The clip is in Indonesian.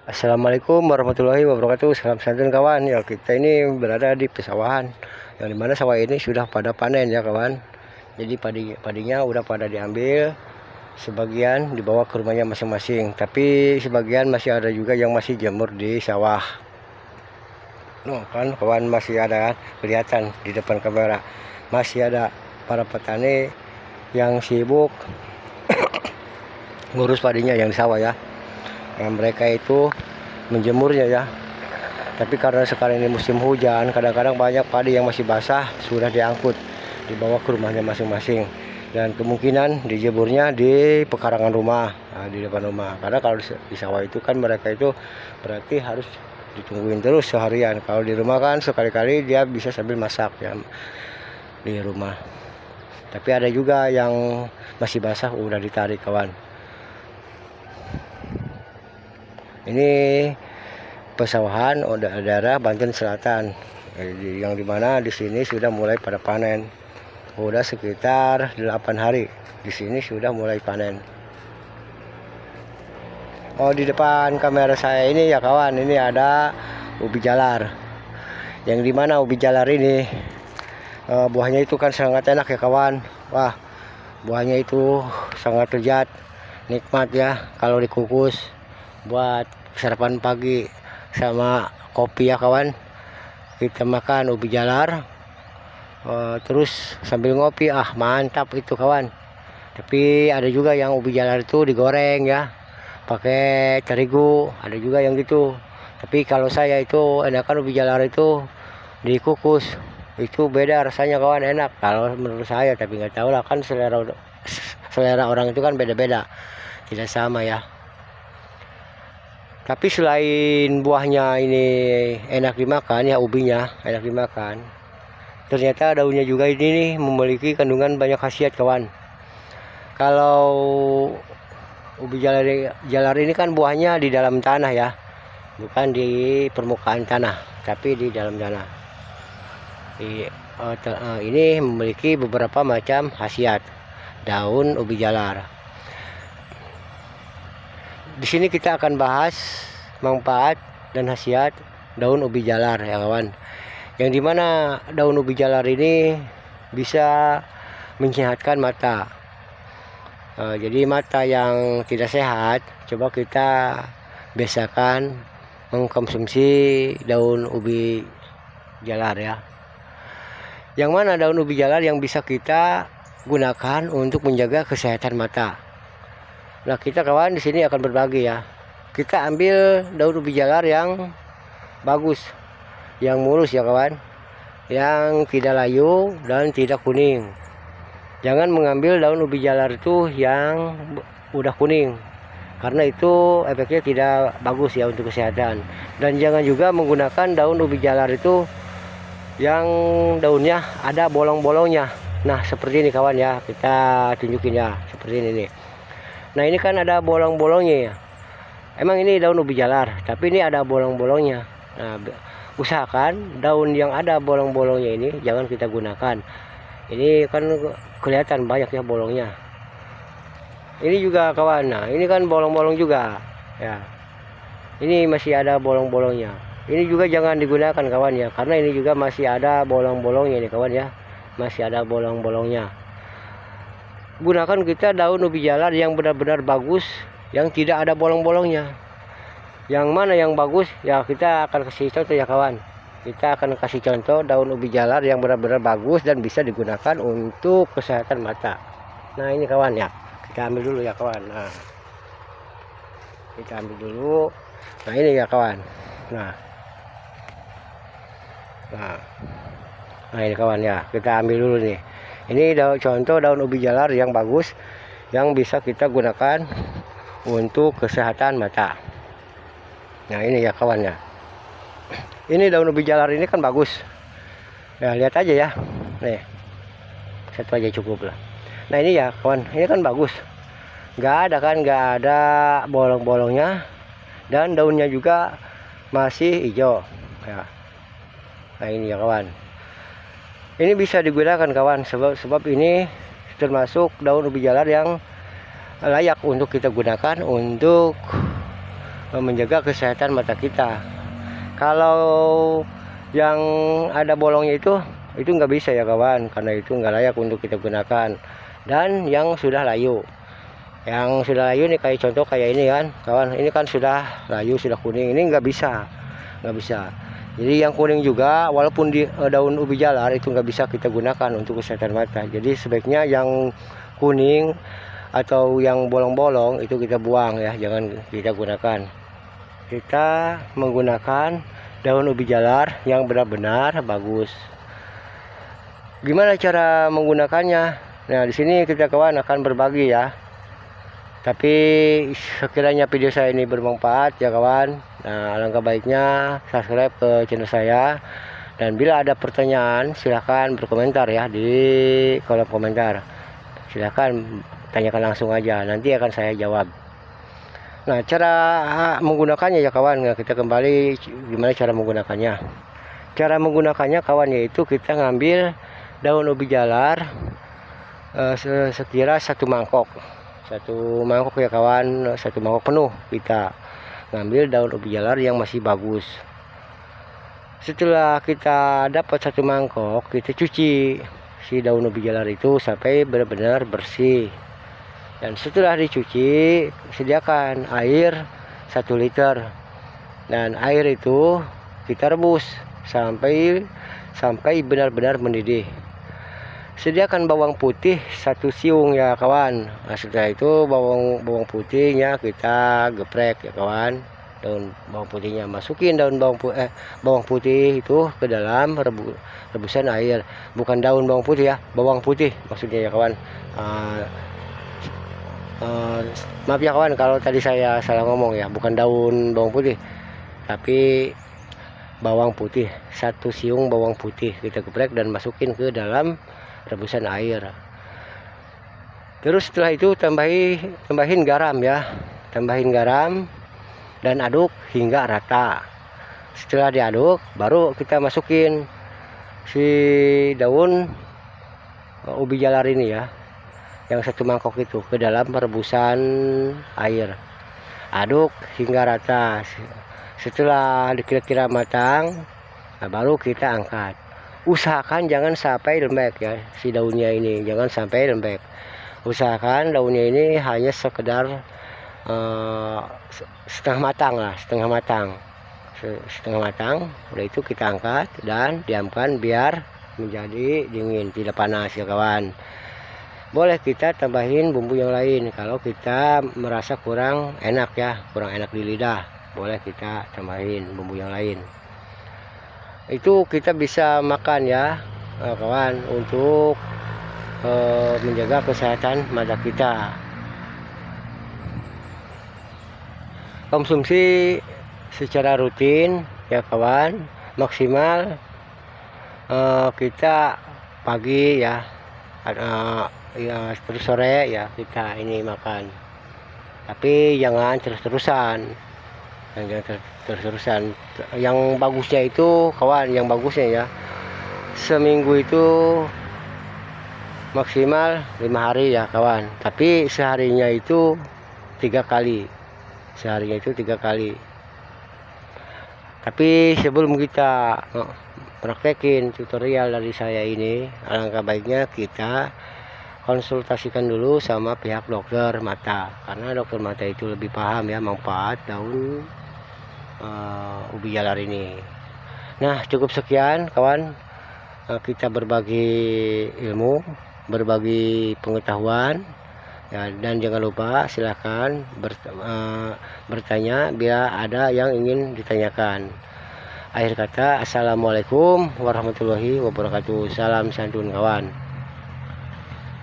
Assalamualaikum warahmatullahi wabarakatuh. Salam santan kawan. Ya, kita ini berada di pesawahan yang dimana sawah ini sudah pada panen ya kawan. Jadi padinya udah pada diambil, sebagian dibawa ke rumahnya masing-masing. Tapi sebagian masih ada juga yang masih jemur di sawah. No, kan kawan, masih ada kan kelihatan di depan kamera. Masih ada para petani yang sibuk ngurus padinya yang di sawah ya. Mereka itu menjemurnya ya. Tapi karena sekarang ini musim hujan, kadang-kadang banyak padi yang masih basah sudah diangkut dibawa ke rumahnya masing-masing, dan kemungkinan dijemurnya di pekarangan rumah, di depan rumah. Karena kalau di sawah itu kan mereka itu berarti harus ditungguin terus seharian. Kalau di rumah kan sekali-kali dia bisa sambil masak ya di rumah. Tapi ada juga yang masih basah udah ditarik kawan. Ini pesawahan daerah Banten Selatan, yang dimana di sini sudah mulai pada panen. Udah sekitar 8 hari di sini sudah mulai panen. Oh, di depan kamera saya ini ya kawan, ini ada ubi jalar. Yang dimana ubi jalar ini buahnya itu kan sangat enak ya kawan. Wah, buahnya itu sangat lezat, nikmat ya kalau dikukus buat sarapan pagi sama kopi ya kawan. Kita makan ubi jalar terus sambil ngopi, mantap itu kawan. Tapi ada juga yang ubi jalar itu digoreng ya pakai terigu, ada juga yang gitu. Tapi kalau saya itu enakan ubi jalar itu dikukus, itu beda rasanya kawan, enak kalau menurut saya. Tapi nggak tahu lah, kan selera orang itu kan beda-beda, tidak sama ya. Tapi selain buahnya ini enak dimakan ya, ubinya enak dimakan, ternyata daunnya juga ini nih memiliki kandungan banyak khasiat kawan. Kalau ubi jalar ini kan buahnya di dalam tanah ya, bukan di permukaan tanah, tapi di dalam tanah. Ini memiliki beberapa macam khasiat daun ubi jalar. Di sini kita akan bahas manfaat dan khasiat daun ubi jalar ya kawan. Yang dimana daun ubi jalar ini bisa menyehatkan mata. Jadi mata yang tidak sehat, coba kita biasakan mengkonsumsi daun ubi jalar ya. Yang mana daun ubi jalar yang bisa kita gunakan untuk menjaga kesehatan mata. Nah, kita kawan di sini akan berbagi ya. Kita ambil daun ubi jalar yang bagus, yang mulus ya kawan, yang tidak layu dan tidak kuning. Jangan mengambil daun ubi jalar itu yang udah kuning, karena itu efeknya tidak bagus ya untuk kesehatan. Dan jangan juga menggunakan daun ubi jalar itu yang daunnya ada bolong-bolongnya. Nah, seperti ini kawan ya, kita tunjukin ya, seperti ini nih. Nah, ini kan ada bolong-bolongnya ya. Emang ini daun ubi jalar, tapi ini ada bolong-bolongnya. Nah, usahakan daun yang ada bolong-bolongnya ini jangan kita gunakan. Ini kan kelihatan banyak ya bolongnya. Ini juga kawan, nah ini kan bolong-bolong juga ya. Ini masih ada bolong-bolongnya. Ini juga jangan digunakan kawan ya, karena ini juga masih ada bolong-bolongnya nih kawan ya. Masih ada bolong-bolongnya. Gunakan kita daun ubi jalar yang benar-benar bagus, yang tidak ada bolong-bolongnya. Yang mana yang bagus ya, kita akan kasih contoh ya kawan. Kita akan kasih contoh daun ubi jalar yang benar-benar bagus dan bisa digunakan untuk kesehatan mata. Nah, ini kawan ya, kita ambil dulu ya kawan. Nah, kita ambil dulu. Nah, ini ya kawan. Nah ini kawan ya, kita ambil dulu nih. Ini contoh daun ubi jalar yang bagus, yang bisa kita gunakan untuk kesehatan mata. Nah, ini ya kawan ya. Ini daun ubi jalar ini kan bagus. Ya, lihat aja ya. Nih, satu aja cukup lah. Nah, ini ya kawan, ini kan bagus. Nggak ada bolong-bolongnya, dan daunnya juga masih hijau. Ya. Nah, ini ya kawan. Ini bisa digunakan kawan, sebab ini termasuk daun ubi jalar yang layak untuk kita gunakan untuk menjaga kesehatan mata kita. Kalau yang ada bolongnya itu nggak bisa ya kawan, karena itu nggak layak untuk kita gunakan. Dan yang sudah layu, nih kayak contoh kayak ini kan kawan, ini kan sudah layu, sudah kuning, ini nggak bisa. Jadi yang kuning juga walaupun di daun ubi jalar itu nggak bisa kita gunakan untuk kesehatan mata. Jadi sebaiknya yang kuning atau yang bolong-bolong itu kita buang ya, jangan kita gunakan. Kita menggunakan daun ubi jalar yang benar-benar bagus. Gimana cara menggunakannya? Nah, di sini kita kawan akan berbagi ya. Tapi sekiranya video saya ini bermanfaat ya kawan, nah alangkah baiknya subscribe ke channel saya. Dan bila ada pertanyaan silahkan berkomentar ya di kolom komentar. Silahkan tanyakan langsung aja, nanti akan saya jawab. Nah, cara menggunakannya ya kawan, nah, kita kembali gimana cara menggunakannya. Cara menggunakannya kawan, yaitu kita ngambil daun ubi jalar sekira satu mangkok ya kawan, satu mangkok penuh. Kita ngambil daun ubi jalar yang masih bagus. Setelah kita dapat satu mangkok, kita cuci si daun ubi jalar itu sampai benar-benar bersih. Dan setelah dicuci, sediakan air 1 liter. Dan air itu kita rebus sampai benar-benar mendidih. Sediakan bawang putih 1 siung ya kawan. Nah, setelah itu bawang putihnya kita geprek ya kawan. Daun bawang putihnya masukin bawang putih itu ke dalam rebusan air. Bukan daun bawang putih ya, bawang putih maksudnya ya kawan. Maaf ya kawan kalau tadi saya salah ngomong ya, bukan daun bawang putih tapi bawang putih. 1 siung bawang putih kita geprek dan masukin ke dalam rebusan air. Terus setelah itu tambahin garam ya, dan aduk hingga rata. Setelah diaduk baru kita masukin si daun ubi jalar ini ya, yang 1 mangkok itu ke dalam rebusan air. Aduk hingga rata. Setelah kira-kira matang, nah baru kita angkat. Usahakan jangan sampai lembek ya, si daunnya ini jangan sampai lembek. Usahakan daunnya ini hanya sekedar setengah matang. Udah itu kita angkat dan diamkan biar menjadi dingin, tidak panas ya kawan. Boleh kita tambahin bumbu yang lain kalau kita merasa kurang enak di lidah, boleh kita tambahin bumbu yang lain. Itu kita bisa makan ya kawan, untuk menjaga kesehatan mata kita. Konsumsi secara rutin ya kawan, maksimal kita pagi ya, terus sore ya kita ini makan. Tapi jangan terus-terusan. Yang bagusnya itu kawan, ya seminggu itu maksimal 5 hari ya kawan, tapi seharinya itu 3 kali. Tapi sebelum kita praktekin tutorial dari saya ini, alangkah baiknya kita konsultasikan dulu sama pihak dokter mata, karena dokter mata itu lebih paham ya manfaat daun ubi jalar ini. Nah, cukup sekian kawan, kita berbagi ilmu, berbagi pengetahuan ya, dan jangan lupa silahkan bertanya bila ada yang ingin ditanyakan. Akhir kata, assalamualaikum warahmatullahi wabarakatuh. Salam santun kawan.